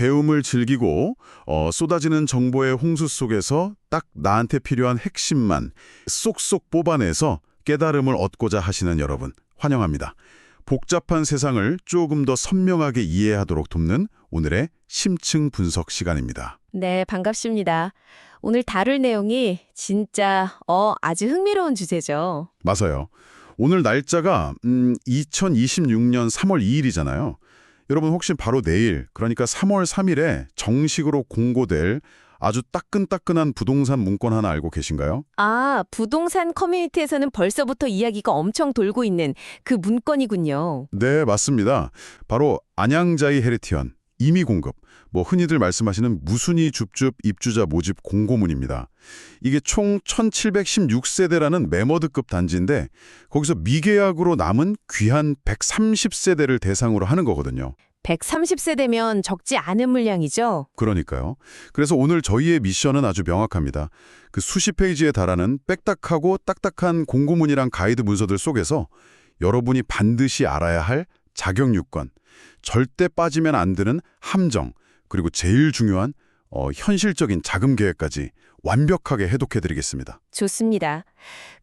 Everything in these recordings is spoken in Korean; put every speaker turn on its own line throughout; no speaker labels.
배움을 즐기고 쏟아지는 정보의 홍수 속에서 딱 나한테 필요한 핵심만 쏙쏙 뽑아내서 깨달음을 얻고자 하시는 여러분 환영합니다. 복잡한 세상을 조금 더 선명하게 이해하도록 돕는 오늘의 심층 분석 시간입니다.
네, 반갑습니다. 오늘 다룰 내용이 진짜 아주 흥미로운 주제죠.
맞아요. 오늘 날짜가 2026년 3월 2일이잖아요. 여러분 혹시 바로 내일, 그러니까 3월 3일에 정식으로 공고될 아주 따끈따끈한 부동산 문건 하나 알고 계신가요?
아, 부동산 커뮤니티에서는 벌써부터 이야기가 엄청 돌고 있는 그 문건이군요.
네, 맞습니다. 바로 안양자이 헤리티언, 임의 공급, 흔히들 말씀하시는 무순위 줍줍 입주자 모집 공고문입니다. 이게 총 1716세대라는 매머드급 단지인데 거기서 미계약으로 남은 귀한 130세대를 대상으로 하는 거거든요.
130세대면 적지 않은 물량이죠?
그러니까요. 그래서 오늘 저희의 미션은 아주 명확합니다. 그 수십 페이지에 달하는 빽딱하고 딱딱한 공고문이랑 가이드 문서들 속에서 여러분이 반드시 알아야 할 자격 요건, 절대 빠지면 안 되는 함정, 그리고 제일 중요한 현실적인 자금 계획까지 완벽하게 해독해드리겠습니다.
좋습니다.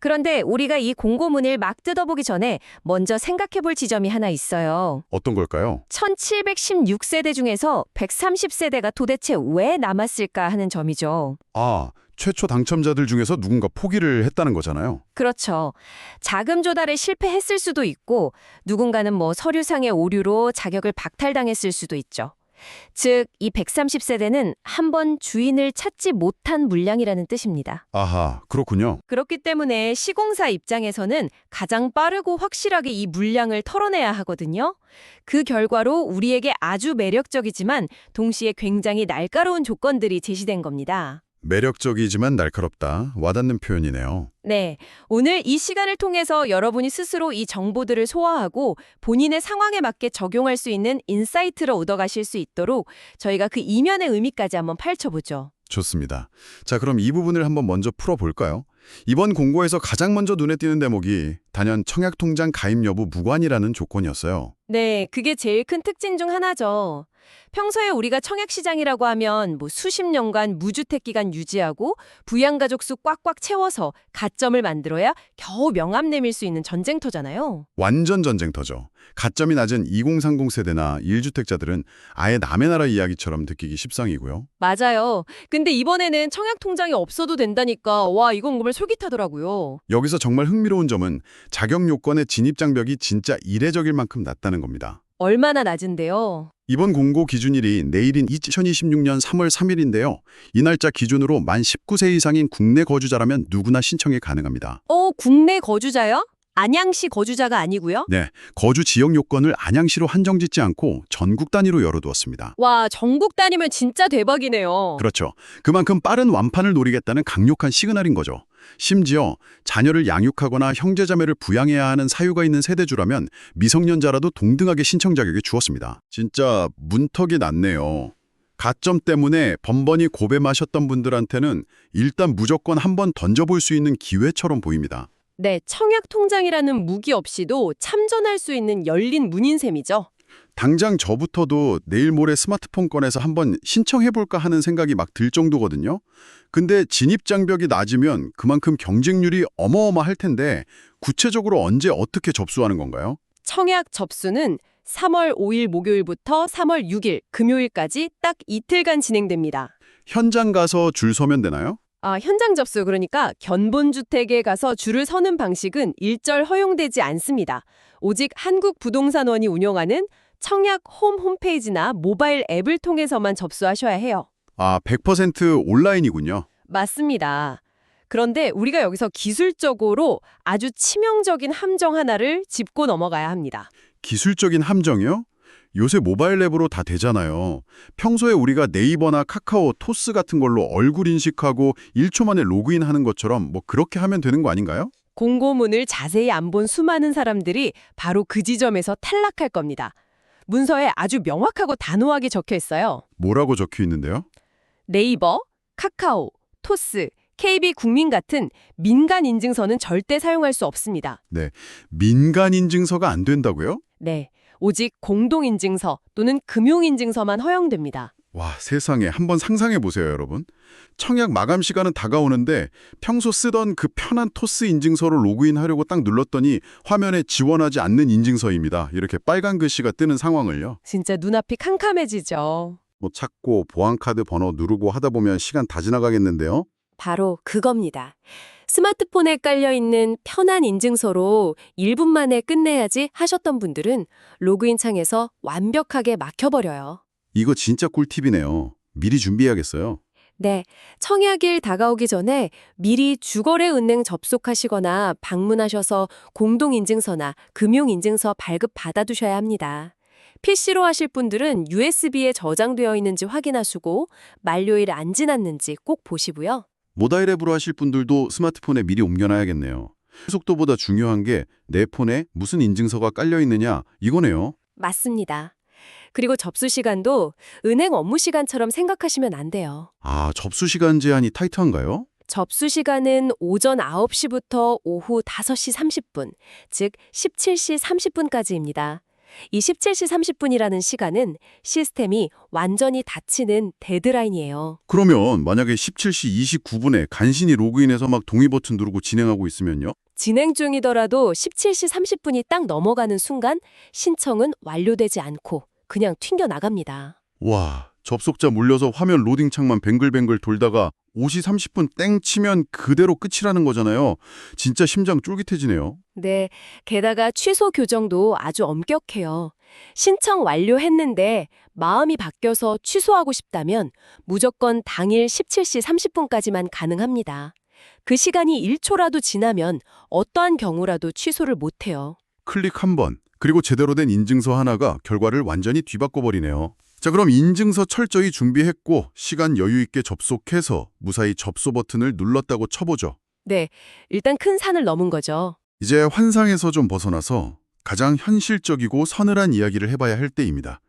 그런데 우리가 이 공고문을 막 뜯어보기 전에 먼저 생각해볼 지점이 하나 있어요.
어떤 걸까요?
1716세대 중에서 130세대가 도대체 왜 남았을까 하는 점이죠.
아, 최초 당첨자들 중에서 누군가 포기를 했다는 거잖아요.
그렇죠. 자금 조달에 실패했을 수도 있고 누군가는 서류상의 오류로 자격을 박탈당했을 수도 있죠. 즉, 이 130세대는 한 번 주인을 찾지 못한 물량이라는 뜻입니다.
아하, 그렇군요.
그렇기 때문에 시공사 입장에서는 가장 빠르고 확실하게 이 물량을 털어내야 하거든요. 그 결과로 우리에게 아주 매력적이지만 동시에 굉장히 날카로운 조건들이 제시된 겁니다.
매력적이지만 날카롭다. 와닿는 표현이네요.
네, 오늘 이 시간을 통해서 여러분이 스스로 이 정보들을 소화하고 본인의 상황에 맞게 적용할 수 있는 인사이트를 얻어가실 수 있도록 저희가 그 이면의 의미까지 한번 파헤쳐보죠.
좋습니다. 자, 그럼 이 부분을 한번 먼저 풀어볼까요? 이번 공고에서 가장 먼저 눈에 띄는 대목이 단연 청약통장 가입 여부 무관이라는 조건이었어요.
네, 그게 제일 큰 특징 중 하나죠. 평소에 우리가 청약시장이라고 하면 수십 년간 무주택 기간 유지하고 부양가족 수 꽉꽉 채워서 가점을 만들어야 겨우 명함 내밀 수 있는 전쟁터잖아요.
완전 전쟁터죠. 가점이 낮은 2030 세대나 1주택자들은 아예 남의 나라 이야기처럼 느끼기 십상이고요.
맞아요. 근데 이번에는 청약통장이 없어도 된다니까 이건 정말 솔깃하더라고요.
여기서 정말 흥미로운 점은 자격 요건의 진입 장벽이 진짜 이례적일 만큼 낮다는 겁니다.
얼마나 낮은데요?
이번 공고 기준일이 내일인 2026년 3월 3일인데요. 이 날짜 기준으로 만 19세 이상인 국내 거주자라면 누구나 신청이 가능합니다.
국내 거주자요? 안양시 거주자가 아니고요?
네, 거주 지역 요건을 안양시로 한정짓지 않고 전국 단위로 열어두었습니다.
와, 전국 단위면 진짜 대박이네요.
그렇죠. 그만큼 빠른 완판을 노리겠다는 강력한 시그널인 거죠. 심지어 자녀를 양육하거나 형제자매를 부양해야 하는 사유가 있는 세대주라면 미성년자라도 동등하게 신청 자격이 주었습니다. 진짜 문턱이 낮네요. 가점 때문에 번번이 고배 마셨던 분들한테는 일단 무조건 한번 던져볼 수 있는 기회처럼 보입니다.
네, 청약통장이라는 무기 없이도 참전할 수 있는 열린 문인 셈이죠.
당장 저부터도 내일 모레 스마트폰 꺼내서 한번 신청해볼까 하는 생각이 막 들 정도거든요. 근데 진입 장벽이 낮으면 그만큼 경쟁률이 어마어마할 텐데 구체적으로 언제 어떻게 접수하는 건가요?
청약 접수는 3월 5일 목요일부터 3월 6일 금요일까지 딱 이틀간 진행됩니다.
현장 가서 줄 서면 되나요?
현장 접수, 그러니까 견본주택에 가서 줄을 서는 방식은 일절 허용되지 않습니다. 오직 한국부동산원이 운영하는 청약 홈페이지나 모바일 앱을 통해서만 접수하셔야 해요.
100% 온라인이군요.
맞습니다. 그런데 우리가 여기서 기술적으로 아주 치명적인 함정 하나를 짚고 넘어가야 합니다.
기술적인 함정이요? 요새 모바일 앱으로 다 되잖아요. 평소에 우리가 네이버나 카카오, 토스 같은 걸로 얼굴 인식하고 1초 만에 로그인하는 것처럼 그렇게 하면 되는 거 아닌가요?
공고문을 자세히 안 본 수많은 사람들이 바로 그 지점에서 탈락할 겁니다. 문서에 아주 명확하고 단호하게 적혀 있어요.
뭐라고 적혀 있는데요?
네이버, 카카오, 토스, KB국민 같은 민간 인증서는 절대 사용할 수 없습니다.
네, 민간 인증서가 안 된다고요?
네, 오직 공동인증서 또는 금융인증서만 허용됩니다.
와, 세상에 한번 상상해 보세요, 여러분. 청약 마감 시간은 다가오는데 평소 쓰던 그 편한 토스 인증서로 로그인하려고 딱 눌렀더니 화면에 지원하지 않는 인증서입니다. 이렇게 빨간 글씨가 뜨는 상황을요.
진짜 눈앞이 캄캄해지죠.
뭐 찾고 보안카드 번호 누르고 하다 보면 시간 다 지나가겠는데요.
바로 그겁니다. 스마트폰에 깔려있는 편한 인증서로 1분 만에 끝내야지 하셨던 분들은 로그인 창에서 완벽하게 막혀버려요.
이거 진짜 꿀팁이네요. 미리 준비해야겠어요.
네, 청약일 다가오기 전에 미리 주거래은행 접속하시거나 방문하셔서 공동인증서나 금융인증서 발급 받아두셔야 합니다. PC로 하실 분들은 USB에 저장되어 있는지 확인하시고 만료일 안 지났는지 꼭 보시고요.
모바일 앱으로 하실 분들도 스마트폰에 미리 옮겨놔야겠네요. 속도보다 중요한 게 내 폰에 무슨 인증서가 깔려 있느냐 이거네요.
맞습니다. 그리고 접수 시간도 은행 업무 시간처럼 생각하시면 안 돼요.
아, 접수 시간 제한이 타이트한가요?
접수 시간은 오전 9시부터 오후 5시 30분, 즉 17시 30분까지입니다. 이 17시 30분이라는 시간은 시스템이 완전히 닫히는 데드라인이에요.
그러면 만약에 17시 29분에 간신히 로그인해서 막 동의 버튼 누르고 진행하고 있으면요?
진행 중이더라도 17시 30분이 딱 넘어가는 순간 신청은 완료되지 않고 그냥 튕겨 나갑니다.
와, 접속자 몰려서 화면 로딩 창만 뱅글뱅글 돌다가 5시 30분 땡 치면 그대로 끝이라는 거잖아요. 진짜 심장 쫄깃해지네요.
네, 게다가 취소 규정도 아주 엄격해요. 신청 완료했는데 마음이 바뀌어서 취소하고 싶다면 무조건 당일 17시 30분까지만 가능합니다. 그 시간이 1초라도 지나면 어떠한 경우라도 취소를 못해요.
클릭 한 번, 그리고 제대로 된 인증서 하나가 결과를 완전히 뒤바꿔버리네요. 자, 그럼 인증서 철저히 준비했고 시간 여유 있게 접속해서 무사히 접수 버튼을 눌렀다고 쳐보죠.
네, 일단 큰 산을 넘은 거죠.
이제 환상에서 좀 벗어나서 가장 현실적이고 서늘한 이야기를 해봐야 할 때입니다.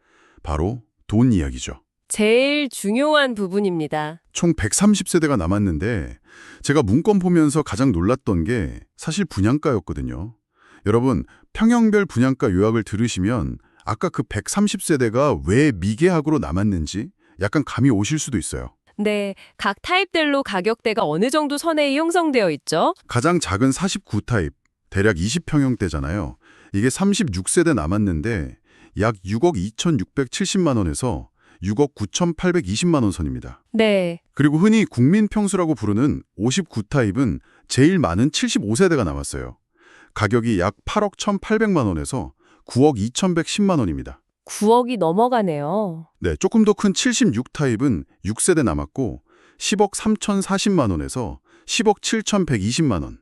바로 돈 이야기죠.
제일 중요한 부분입니다.
총 130세대가 남았는데 제가 문건 보면서 가장 놀랐던 게 사실 분양가였거든요. 여러분, 평형별 분양가 요약을 들으시면 아까 그 130세대가 왜 미계약으로 남았는지 약간 감이 오실 수도 있어요.
네, 각 타입별로 가격대가 어느 정도 선에 형성되어 있죠?
가장 작은 49타입, 대략 20평형대잖아요. 이게 36세대 남았는데 약 6억 2,670만 원에서 6억 9,820만 원 선입니다.
네,
그리고 흔히 국민평수라고 부르는 59타입은 제일 많은 75세대가 남았어요. 가격이 약 8억 1,800만 원에서 9억 2,110만 원입니다.
9억이 넘어가네요.
네, 조금 더 큰 76타입은 6세대 남았고 10억 3,040만 원에서 10억 7,120만 원.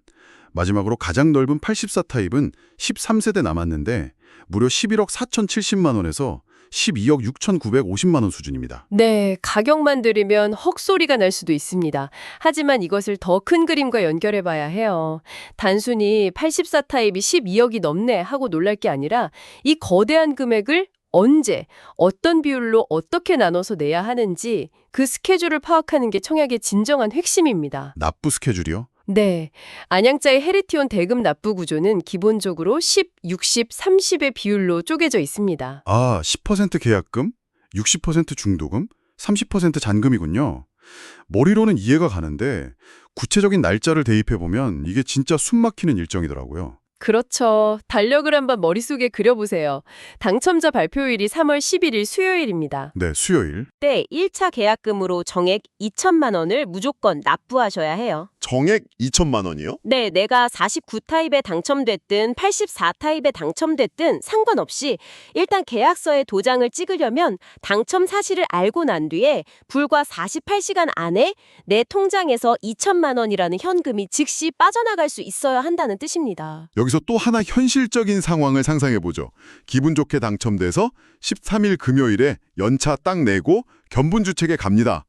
마지막으로 가장 넓은 84타입은 13세대 남았는데 무려 11억 4,070만 원에서 12억 6,950만 원 수준입니다.
네, 가격만 들으면 헉소리가 날 수도 있습니다. 하지만 이것을 더 큰 그림과 연결해 봐야 해요. 단순히 84 타입이 12억이 넘네 하고 놀랄 게 아니라 이 거대한 금액을 언제, 어떤 비율로 어떻게 나눠서 내야 하는지 그 스케줄을 파악하는 게 청약의 진정한 핵심입니다.
납부 스케줄이요?
네, 안양자의 헤리티온 대금 납부 구조는 기본적으로 10, 60, 30의 비율로 쪼개져 있습니다.
아, 10% 계약금, 60% 중도금, 30% 잔금이군요. 머리로는 이해가 가는데 구체적인 날짜를 대입해보면 이게 진짜 숨막히는 일정이더라고요.
그렇죠. 달력을 한번 머릿속에 그려보세요. 당첨자 발표일이 3월 11일 수요일입니다.
네, 수요일.
때 1차 계약금으로 정액 2천만 원을 무조건 납부하셔야 해요.
정액 2천만 원이요?
네, 내가 49타입에 당첨됐든 84타입에 당첨됐든 상관없이 일단 계약서에 도장을 찍으려면 당첨 사실을 알고 난 뒤에 불과 48시간 안에 내 통장에서 2천만 원이라는 현금이 즉시 빠져나갈 수 있어야 한다는 뜻입니다.
여기서 또 하나 현실적인 상황을 상상해보죠. 기분 좋게 당첨돼서 13일 금요일에 연차 딱 내고 견본주택에 갑니다.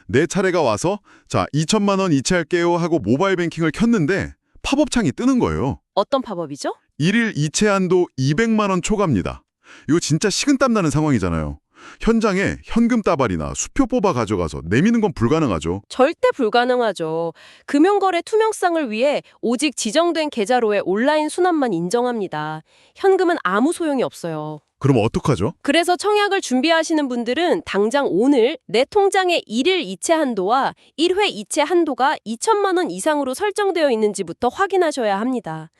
내 차례가 와서 자 2천만 원 이체할게요 하고 모바일 뱅킹을 켰는데 팝업창이 뜨는 거예요.
어떤 팝업이죠?
1일 이체 한도 200만 원 초과입니다. 이거 진짜 식은땀 나는 상황이잖아요. 현장에 현금 따발이나 수표 뽑아 가져가서 내미는 건 불가능하죠.
절대 불가능하죠. 금융거래 투명성을 위해 오직 지정된 계좌로의 온라인 순환만 인정합니다. 현금은 아무 소용이 없어요.
그럼 어떡하죠?
그래서 청약을 준비하시는 분들은 당장 오늘 내 통장의 1일 이체 한도와 1회 이체 한도가 2천만 원 이상으로 설정되어 있는지부터 확인하셔야 합니다.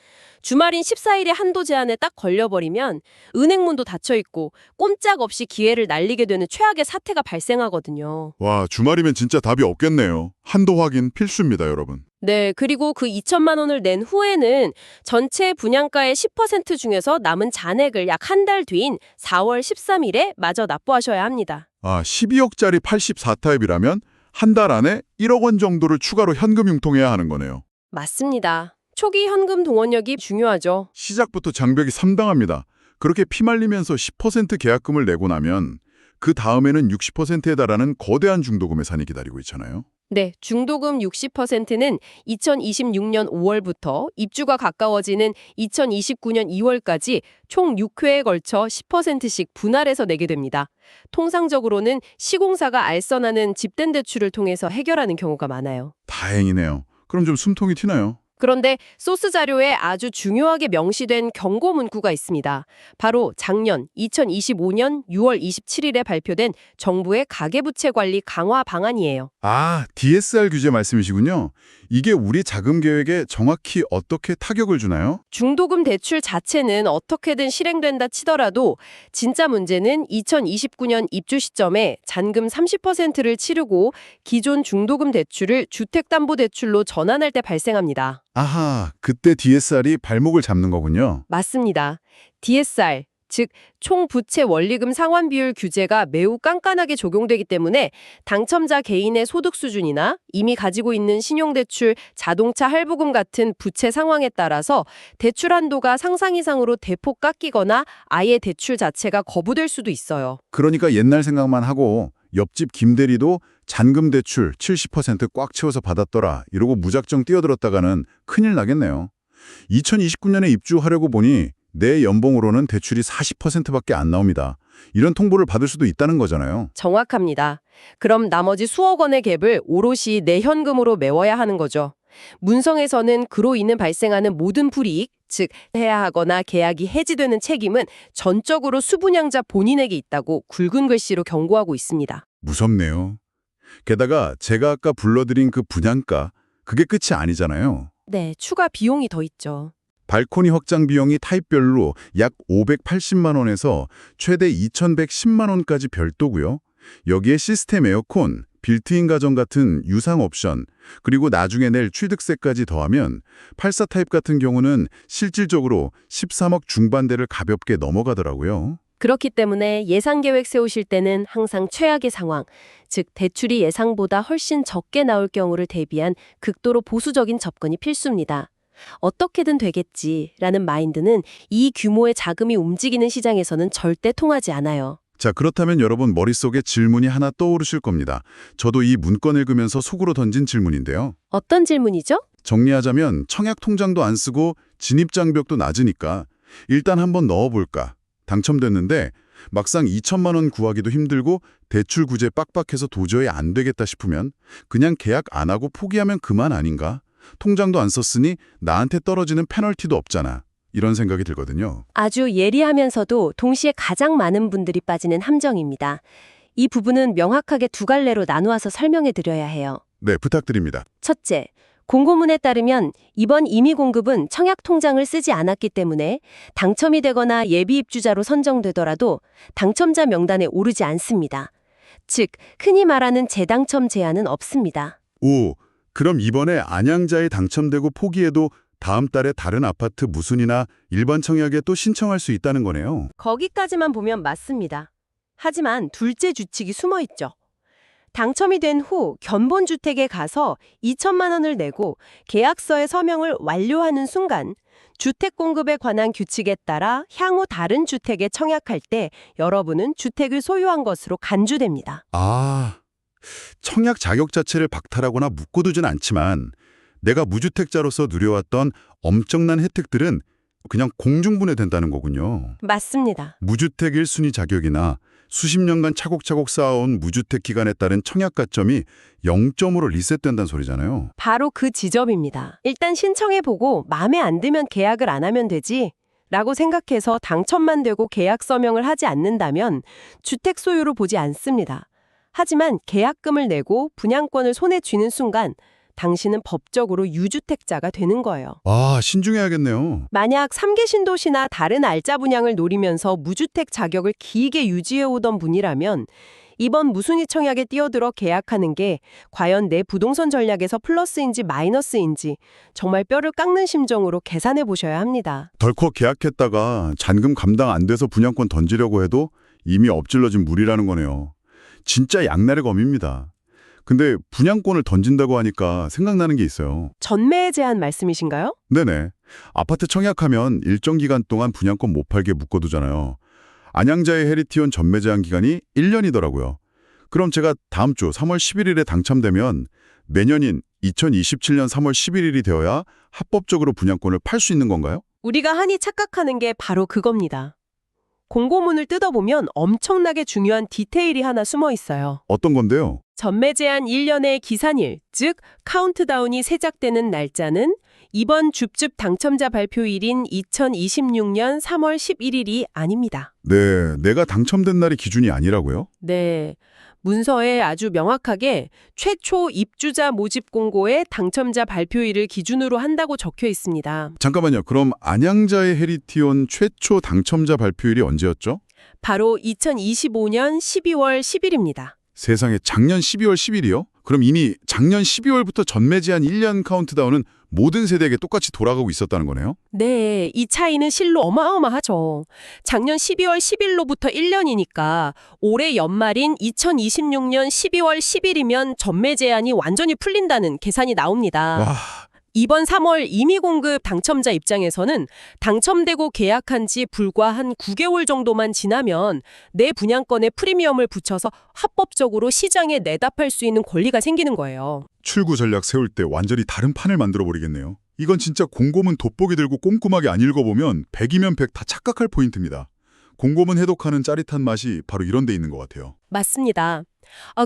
주말인 14일에 한도 제한에 딱 걸려버리면 은행문도 닫혀있고 꼼짝없이 기회를 날리게 되는 최악의 사태가 발생하거든요.
와, 주말이면 진짜 답이 없겠네요. 한도 확인 필수입니다, 여러분.
네, 그리고 그 2천만 원을 낸 후에는 전체 분양가의 10% 중에서 남은 잔액을 약 한 달 뒤인 4월 13일에 마저 납부하셔야 합니다.
12억짜리 84타입이라면 한 달 안에 1억 원 정도를 추가로 현금 융통해야 하는 거네요.
맞습니다. 초기 현금 동원력이 중요하죠.
시작부터 장벽이 상당합니다. 그렇게 피말리면서 10% 계약금을 내고 나면 그 다음에는 60%에 달하는 거대한 중도금 예산이 기다리고 있잖아요.
네, 중도금 60%는 2026년 5월부터 입주가 가까워지는 2029년 2월까지 총 6회에 걸쳐 10%씩 분할해서 내게 됩니다. 통상적으로는 시공사가 알선하는 집된 대출을 통해서 해결하는 경우가 많아요.
다행이네요. 그럼 좀 숨통이 튀나요?
그런데 소스 자료에 아주 중요하게 명시된 경고 문구가 있습니다. 바로 작년 2025년 6월 27일에 발표된 정부의 가계부채 관리 강화 방안이에요.
DSR 규제 말씀이시군요. 이게 우리 자금 계획에 정확히 어떻게 타격을 주나요?
중도금 대출 자체는 어떻게든 실행된다 치더라도 진짜 문제는 2029년 입주 시점에 잔금 30%를 치르고 기존 중도금 대출을 주택담보대출로 전환할 때 발생합니다.
아하, 그때 DSR이 발목을 잡는 거군요.
맞습니다. DSR, 즉 총부채 원리금 상환 비율 규제가 매우 깐깐하게 적용되기 때문에 당첨자 개인의 소득 수준이나 이미 가지고 있는 신용대출, 자동차 할부금 같은 부채 상황에 따라서 대출 한도가 상상 이상으로 대폭 깎이거나 아예 대출 자체가 거부될 수도 있어요.
그러니까 옛날 생각만 하고 옆집 김대리도 잔금 대출 70%꽉 채워서 받았더라 이러고 무작정 뛰어들었다가는 큰일 나겠네요. 2029년에 입주하려고 보니 내 연봉으로는 대출이 40%밖에 안 나옵니다. 이런 통보를 받을 수도 있다는 거잖아요.
정확합니다. 그럼 나머지 수억 원의 갭을 오롯이 내 현금으로 메워야 하는 거죠. 문성에서는 그로 인해 발생하는 모든 불이익, 즉 해야 하거나 계약이 해지되는 책임은 전적으로 수분양자 본인에게 있다고 굵은 글씨로 경고하고 있습니다.
무섭네요. 게다가 제가 아까 불러드린 그 분양가, 그게 끝이 아니잖아요.
네, 추가 비용이 더 있죠.
발코니 확장 비용이 타입별로 약 580만 원에서 최대 2,110만 원까지 별도고요. 여기에 시스템 에어컨, 빌트인 가전 같은 유상 옵션, 그리고 나중에 낼 취득세까지 더하면 84 타입 같은 경우는 실질적으로 13억 중반대를 가볍게 넘어가더라고요.
그렇기 때문에 예산 계획 세우실 때는 항상 최악의 상황, 즉 대출이 예상보다 훨씬 적게 나올 경우를 대비한 극도로 보수적인 접근이 필수입니다. 어떻게든 되겠지라는 마인드는 이 규모의 자금이 움직이는 시장에서는 절대 통하지 않아요.
자, 그렇다면 여러분 머릿속에 질문이 하나 떠오르실 겁니다. 저도 이 문건 읽으면서 속으로 던진 질문인데요.
어떤 질문이죠?
정리하자면 청약 통장도 안 쓰고 진입 장벽도 낮으니까 일단 한번 넣어볼까. 당첨됐는데 막상 2천만 원 구하기도 힘들고 대출 구제 빡빡해서 도저히 안 되겠다 싶으면 그냥 계약 안 하고 포기하면 그만 아닌가? 통장도 안 썼으니 나한테 떨어지는 페널티도 없잖아. 이런 생각이 들거든요.
아주 예리하면서도 동시에 가장 많은 분들이 빠지는 함정입니다. 이 부분은 명확하게 두 갈래로 나누어서 설명해 드려야 해요.
네, 부탁드립니다.
첫째, 공고문에 따르면 이번 임의 공급은 청약 통장을 쓰지 않았기 때문에 당첨이 되거나 예비 입주자로 선정되더라도 당첨자 명단에 오르지 않습니다. 즉, 흔히 말하는 재당첨 제한은 없습니다.
오, 그럼 이번에 안양자에 당첨되고 포기해도 다음 달에 다른 아파트 무순이나 일반 청약에 또 신청할 수 있다는 거네요.
거기까지만 보면 맞습니다. 하지만 둘째 규칙이 숨어 있죠. 당첨이 된 후 견본주택에 가서 2천만 원을 내고 계약서에 서명을 완료하는 순간 주택 공급에 관한 규칙에 따라 향후 다른 주택에 청약할 때 여러분은 주택을 소유한 것으로 간주됩니다.
청약 자격 자체를 박탈하거나 묶어두진 않지만 내가 무주택자로서 누려왔던 엄청난 혜택들은 그냥 공중분해된다는 거군요.
맞습니다.
무주택 1순위 자격이나 수십 년간 차곡차곡 쌓아온 무주택 기간에 따른 청약 가점이 0점으로 리셋된다는 소리잖아요.
바로 그 지점입니다. 일단 신청해보고 마음에 안 들면 계약을 안 하면 되지. 라고 생각해서 당첨만 되고 계약 서명을 하지 않는다면 주택 소유로 보지 않습니다. 하지만 계약금을 내고 분양권을 손에 쥐는 순간 당신은 법적으로 유주택자가 되는 거예요.
아, 신중해야겠네요.
만약 3개 신도시나 다른 알짜 분양을 노리면서 무주택 자격을 길게 유지해오던 분이라면 이번 무순위 청약에 뛰어들어 계약하는 게 과연 내 부동산 전략에서 플러스인지 마이너스인지 정말 뼈를 깎는 심정으로 계산해 보셔야 합니다.
덜컥 계약했다가 잔금 감당 안 돼서 분양권 던지려고 해도 이미 엎질러진 물이라는 거네요. 진짜 양날의 검입니다. 근데 분양권을 던진다고 하니까 생각나는 게 있어요.
전매에 제한 말씀이신가요?
네네. 아파트 청약하면 일정 기간 동안 분양권 못 팔게 묶어두잖아요. 안양자의 헤리티온 전매 제한 기간이 1년이더라고요. 그럼 제가 다음 주 3월 11일에 당첨되면 내년인 2027년 3월 11일이 되어야 합법적으로 분양권을 팔 수 있는 건가요?
우리가 흔히 착각하는 게 바로 그겁니다. 공고문을 뜯어보면 엄청나게 중요한 디테일이 하나 숨어 있어요.
어떤 건데요?
전매 제한 1년의 기산일, 즉 카운트다운이 시작되는 날짜는 이번 줍줍 당첨자 발표일인 2026년 3월 11일이 아닙니다.
네, 내가 당첨된 날이 기준이 아니라고요?
네. 문서에 아주 명확하게 최초 입주자 모집 공고의 당첨자 발표일을 기준으로 한다고 적혀 있습니다.
잠깐만요. 그럼 안양자의 헤리티온 최초 당첨자 발표일이 언제였죠?
바로 2025년 12월 10일입니다.
세상에, 작년 12월 10일이요? 그럼 이미 작년 12월부터 전매 제한 1년 카운트다운은 모든 세대에게 똑같이 돌아가고 있었다는 거네요?
네, 이 차이는 실로 어마어마하죠. 작년 12월 10일로부터 1년이니까 올해 연말인 2026년 12월 10일이면 전매 제한이 완전히 풀린다는 계산이 나옵니다.
와,
이번 3월 임의 공급 당첨자 입장에서는 당첨되고 계약한 지 불과 한 9개월 정도만 지나면 내 분양권에 프리미엄을 붙여서 합법적으로 시장에 내다 팔 수 있는 권리가 생기는 거예요.
출구 전략 세울 때 완전히 다른 판을 만들어버리겠네요. 이건 진짜 공고문 돋보기 들고 꼼꼼하게 안 읽어보면 100이면 100 다 착각할 포인트입니다. 공고문 해독하는 짜릿한 맛이 바로 이런 데 있는 것 같아요.
맞습니다.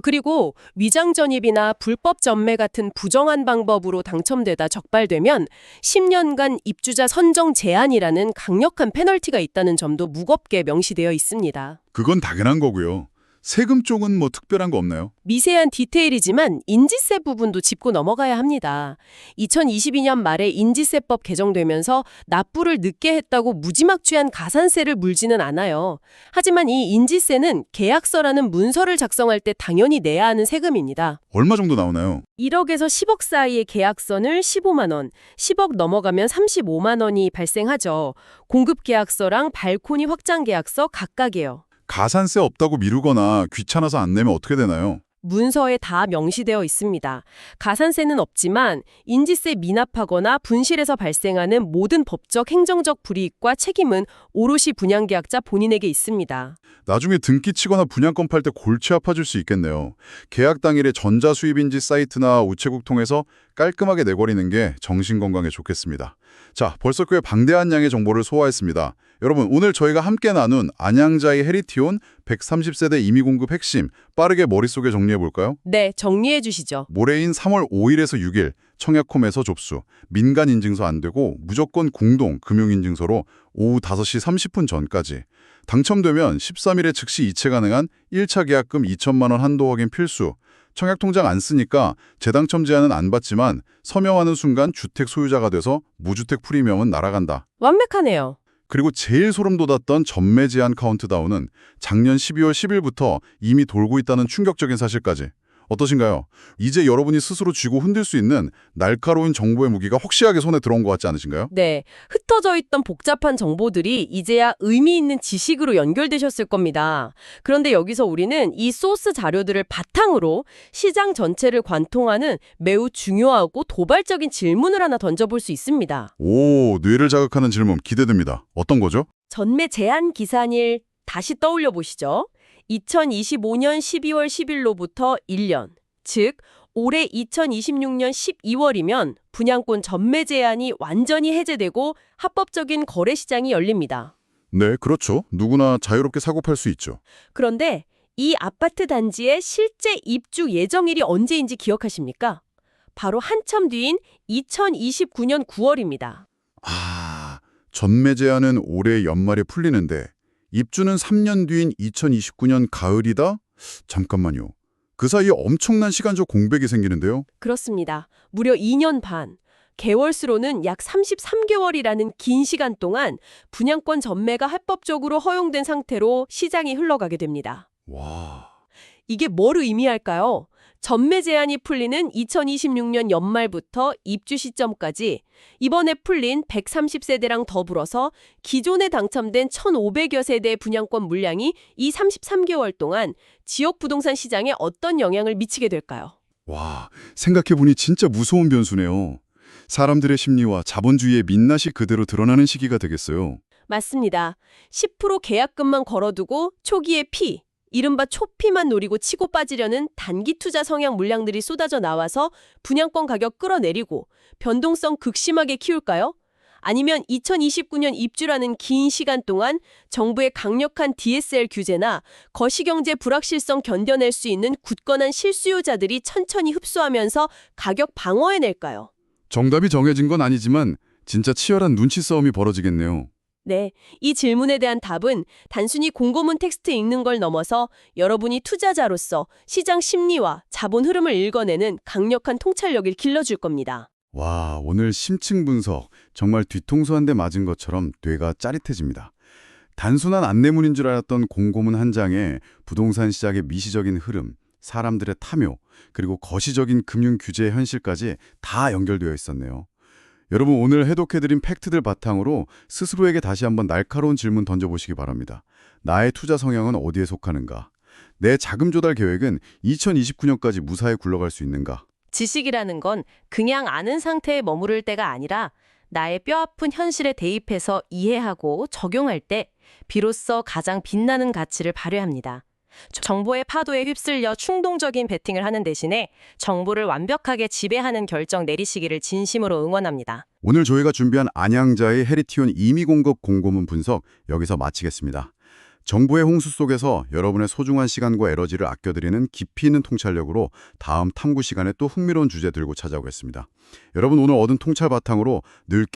그리고 위장 전입이나 불법 전매 같은 부정한 방법으로 당첨되다 적발되면 10년간 입주자 선정 제한이라는 강력한 페널티가 있다는 점도 무겁게 명시되어 있습니다.
그건 당연한 거고요. 세금 쪽은 뭐 특별한 거 없나요?
미세한 디테일이지만 인지세 부분도 짚고 넘어가야 합니다. 2022년 말에 인지세법 개정되면서 납부를 늦게 했다고 무지막지한 가산세를 물지는 않아요. 하지만 이 인지세는 계약서라는 문서를 작성할 때 당연히 내야 하는 세금입니다.
얼마 정도 나오나요?
1억에서 10억 사이의 계약서는 15만 원, 10억 넘어가면 35만 원이 발생하죠. 공급 계약서랑 발코니 확장 계약서 각각이에요.
가산세 없다고 미루거나 귀찮아서 안 내면 어떻게 되나요?
문서에 다 명시되어 있습니다. 가산세는 없지만 인지세 미납하거나 분실에서 발생하는 모든 법적 행정적 불이익과 책임은 오롯이 분양계약자 본인에게 있습니다.
나중에 등기 치거나 분양권 팔 때 골치 아파질 수 있겠네요. 계약 당일에 전자수입인지 사이트나 우체국 통해서 깔끔하게 내버리는 게 정신건강에 좋겠습니다. 자, 벌써 꽤 방대한 양의 정보를 소화했습니다. 여러분, 오늘 저희가 함께 나눈 안양자의 헤리티온 130세대 임의 공급 핵심 빠르게 머릿속에 정리해볼까요?
네, 정리해 주시죠.
모레인 3월 5일에서 6일 청약홈에서 접수, 민간인증서 안 되고 무조건 공동 금융인증서로 오후 5시 30분 전까지. 당첨되면 13일에 즉시 이체 가능한 1차 계약금 2천만 원 한도 확인 필수. 청약통장 안 쓰니까 재당첨 제한은 안 받지만 서명하는 순간 주택 소유자가 돼서 무주택 프리미엄은 날아간다.
완벽하네요.
그리고 제일 소름 돋았던 전매 제한 카운트다운은 작년 12월 10일부터 이미 돌고 있다는 충격적인 사실까지. 어떠신가요? 이제 여러분이 스스로 쥐고 흔들 수 있는 날카로운 정보의 무기가 확실하게 손에 들어온 것 같지 않으신가요?
네, 흩어져 있던 복잡한 정보들이 이제야 의미 있는 지식으로 연결되셨을 겁니다. 그런데 여기서 우리는 이 소스 자료들을 바탕으로 시장 전체를 관통하는 매우 중요하고 도발적인 질문을 하나 던져볼 수 있습니다.
오, 뇌를 자극하는 질문 기대됩니다. 어떤 거죠?
전매 제한 기산일 다시 떠올려 보시죠. 2025년 12월 10일로부터 1년, 즉 올해 2026년 12월이면 분양권 전매 제한이 완전히 해제되고 합법적인 거래 시장이 열립니다.
네, 그렇죠. 누구나 자유롭게 사고 팔 수 있죠.
그런데 이 아파트 단지의 실제 입주 예정일이 언제인지 기억하십니까? 바로 한참 뒤인 2029년 9월입니다.
아,
전매 제한은 올해 연말에 풀리는데 입주는 3년 뒤인 2029년 가을이다? 잠깐만요. 그 사이에 엄청난 시간적 공백이 생기는데요.
그렇습니다. 무려 2년 반. 개월수로는 약 33개월이라는 긴 시간 동안 분양권 전매가 합법적으로 허용된 상태로 시장이 흘러가게 됩니다.
와,
이게 뭘 의미할까요? 전매 제한이 풀리는 2026년 연말부터 입주 시점까지 이번에 풀린 130세대랑 더불어서 기존에 당첨된 1,500여 세대의 분양권 물량이 이 33개월 동안 지역 부동산 시장에 어떤 영향을 미치게 될까요?
와, 생각해보니 진짜 무서운 변수네요. 사람들의 심리와 자본주의의 민낯이 그대로 드러나는 시기가 되겠어요.
맞습니다. 10% 계약금만 걸어두고 초기에 피, 이른바 초피만 노리고 치고 빠지려는 단기 투자 성향 물량들이 쏟아져 나와서 분양권 가격 끌어내리고 변동성 극심하게 키울까요? 아니면 2029년 입주라는 긴 시간 동안 정부의 강력한 DSL 규제나 거시경제 불확실성 견뎌낼 수 있는 굳건한 실수요자들이 천천히 흡수하면서 가격 방어해낼까요?
정답이 정해진 건 아니지만 진짜 치열한 눈치 싸움이 벌어지겠네요.
네, 이 질문에 대한 답은 단순히 공고문 텍스트 읽는 걸 넘어서 여러분이 투자자로서 시장 심리와 자본 흐름을 읽어내는 강력한 통찰력을 길러줄 겁니다.
와, 오늘 심층 분석 정말 뒤통수 한 대 맞은 것처럼 뇌가 짜릿해집니다. 단순한 안내문인 줄 알았던 공고문 한 장에 부동산 시장의 미시적인 흐름, 사람들의 탐욕, 그리고 거시적인 금융 규제의 현실까지 다 연결되어 있었네요. 여러분 오늘 해독해드린 팩트들 바탕으로 스스로에게 다시 한번 날카로운 질문 던져보시기 바랍니다. 나의 투자 성향은 어디에 속하는가? 내 자금 조달 계획은 2029년까지 무사히 굴러갈 수 있는가?
지식이라는 건 그냥 아는 상태에 머무를 때가 아니라 나의 뼈아픈 현실에 대입해서 이해하고 적용할 때 비로소 가장 빛나는 가치를 발휘합니다. 정보의 파도에 휩쓸려 충동적인 베팅을 하는 대신에 정보를 완벽하게 지배하는 결정 내리시기를 진심으로 응원합니다.
오늘 저희가 준비한 안양자의 헤리티온 임의공급 공고문 분석 여기서 마치겠습니다. 정보의 홍수 속에서 여러분의 소중한 시간과 에너지를 아껴드리는 깊이 있는 통찰력으로 다음 탐구 시간에 또 흥미로운 주제 들고 찾아오겠습니다. 여러분 오늘 얻은 통찰 바탕으로 늘